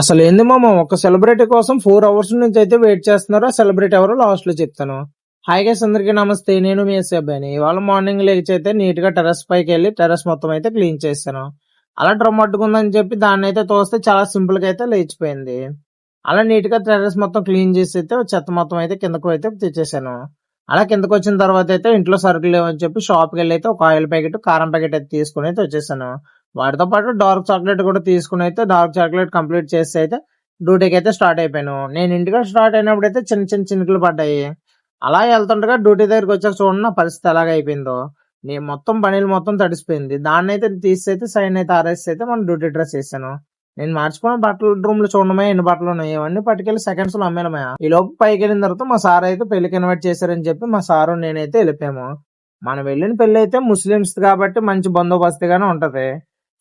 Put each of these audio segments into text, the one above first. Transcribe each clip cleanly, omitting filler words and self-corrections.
అసలు ఏంది మామ, ఒక సెలబ్రిటీ కోసం 4 అవర్స్ నుంచి అయితే వెయిట్ చేస్తున్నారు. ఆ సెలబ్రిటీ ఎవరో లాస్ట్ లో చెప్తాను. హాయ్ గైస్, అందరికీ నమస్తే. నేను మీ ఎస్ అబ్బాయిని. ఇవాళ మార్నింగ్ లేచి అయితే నీట్ గా టెర్రస్ పైకి వెళ్ళి టెర్రస్ మొత్తం అయితే క్లీన్ చేశాను. అలా డ్రమ్ అడ్డుకుందని చెప్పి దాన్ని అయితే తోస్తే చాలా సింపుల్ గా అయితే లేచిపోయింది. అలా నీట్ గా టెర్రస్ మొత్తం క్లీన్ చేసి అయితే చెత్త మొత్తం అయితే కిందకు అయితే తెచ్చేసాను. అలా కిందకు వచ్చిన తర్వాత అయితే ఇంట్లో సరుకులు లేవని చెప్పి షాప్ కి వెళ్ళి అయితే ఒక ఆయిల్ ప్యాకెట్, కారం ప్యాకెట్ అయితే తీసుకుని అయితే వచ్చేసాను. వాటితో పాటు డార్క్ చాక్లెట్ కూడా తీసుకుని అయితే డార్క్ చాక్లెట్ కంప్లీట్ చేసి అయితే డ్యూటీకి అయితే స్టార్ట్ అయిపోయాను. నేను ఇంటికి స్టార్ట్ అయినప్పుడు అయితే చిన్న చిన్న చినుకులు పడ్డాయి. అలా వెళ్తుండగా డ్యూటీ దగ్గరికి వచ్చాక చూడండి నా పరిస్థితి ఎలాగ అయిపోయిందో. నేను మొత్తం పనీలు మొత్తం తడిసిపోయింది. దాన్ని అయితే తీసి అయితే సైన్ అయితే ఆరేసి అయితే మన డ్యూటీ డ్రెస్ వేసాను. నేను మార్చుకున్న బట్టల రూమ్ లో చూడడమే ఎన్ని బట్టలు ఉన్నాయి, ఇవన్నీ పట్టుకెళ్ళి సెకండ్స్ లో అమ్మేలమయ్యా. ఈ లోపు పైకి వెళ్ళిన తర్వాత మా సార్ అయితే పెళ్లికి ఇన్వైట్ చేశారని చెప్పి మా సారు నేనైతే వెళ్ళిపోయాము. మనం వెళ్ళిన పెళ్లి అయితే ముస్లిమ్స్ కాబట్టి మంచి బందోబస్తుగానే ఉంటది.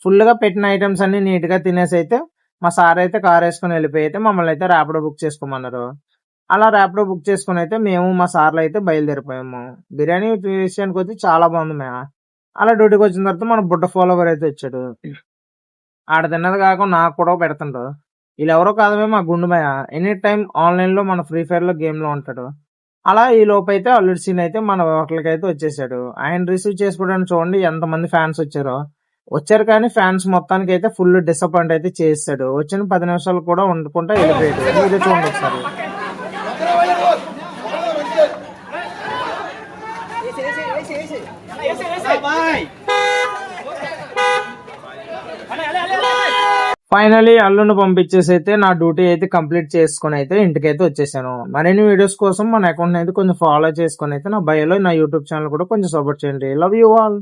ఫుల్ గా పెట్టిన ఐటమ్స్ అన్ని నీట్ గా తినేసి అయితే మా సార్ అయితే కార్ వేసుకుని వెళ్ళిపోయి అయితే మమ్మల్ని అయితే ర్యాపిడో బుక్ చేసుకోమన్నారు. అలా ర్యాపిడో బుక్ చేసుకుని అయితే మేము మా సార్లు అయితే బయలుదేరిపోయాము. బిర్యానీ విషయానికి వచ్చి చాలా బాగుంది మే. అలా డ్యూటీకి వచ్చిన తర్వాత మన బుడ్డ ఫాలోవర్ అయితే వచ్చాడు. ఆడ తిన్నది కాకుండా నాకు కూడా పెడుతుండు. వీళ్ళెవరో కాదమే మా గుండుమయ్య. ఎనీ టైం ఆన్లైన్ లో మన ఫ్రీ ఫైర్ లో గేమ్ లో ఉంటాడు. అలా ఈ లోపు అయితే అల్లుడి సీన్ అయితే మన హోటల్కి అయితే వచ్చేసాడు. ఆయన రిసీవ్ చేసుకోవడానికి చూడండి ఎంత మంది ఫ్యాన్స్ వచ్చారు కానీ ఫ్యాన్స్ మొత్తానికి అయితే ఫుల్ డిసప్పాయింట్ అయితే చేస్తాడు. వచ్చిన 10 నిమిషాలు కూడా వండుకుంటా వెళ్ళిపోయాడు. మీరే చూడండి ఒకసారి. ఫైనలీ అల్లుని పంపించేసి అయితే నా డ్యూటీ అయితే కంప్లీట్ చేసుకుని అయితే ఇంటికైతే వచ్చేసాను. మరిన్ని వీడియోస్ కోసం మన అకౌంట్ అయితే కొంచెం ఫాలో చేసుకుని అయితే నా బయోలో నా యూట్యూబ్ ఛానల్ కూడా కొంచెం సపోర్ట్ చేయండి. Love you all.